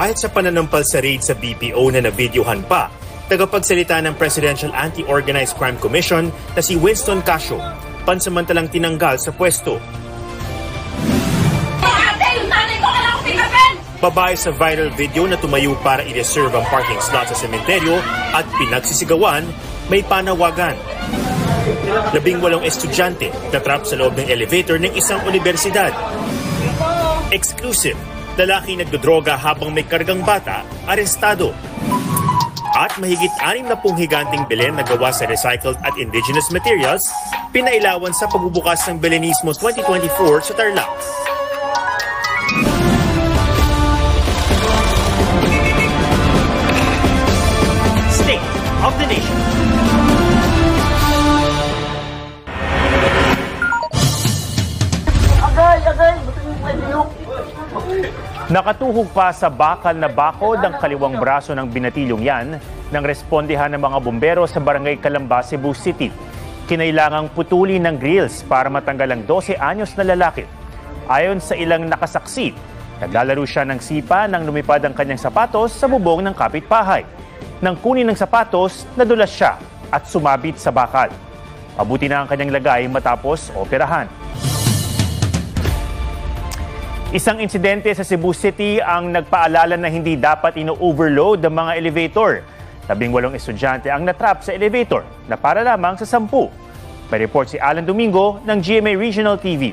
Kahit sa pananampal sa raid sa BPO na nabidyohan pa, tagapagsalita ng Presidential Anti-Organized Crime Commission na si Winston Casio, pansamantalang tinanggal sa pwesto. Babae sa viral video na tumayo para i-reserve ang parking slot sa sementeryo at pinagsisigawan, may panawagan. 18 estudyante na-trap sa loob ng elevator ng isang universidad. Exclusive, lalaki nagdodroga habang may kargang bata, arestado. At mahigit 60 higanting Belen na gawa sa recycled at indigenous materials, pinailawan sa pagbubukas ng Belenismo 2024 sa Tarlac. State of the Nation. Nakatuhog pa sa bakal na bakod ang kaliwang braso ng binatilyong yan nang respondihan ng mga bumbero sa barangay Calamba, Cebu City. Kinailangang putulin ng grills para matanggal ang 12 anyos na lalaki. Ayon sa ilang nakasaksi, naglalaro siya ng sipa nang lumipad ang kanyang sapatos sa bubong ng kapitbahay. Nang kunin ng sapatos, nadulas siya at sumabit sa bakal. Mabuti na ang kanyang lagay matapos operahan. Isang insidente sa Cebu City ang nagpaalala na hindi dapat ino-overload ang mga elevator. 18 estudyante ang natrap sa elevator na para lamang sa 10. May report si Alan Domingo ng GMA Regional TV.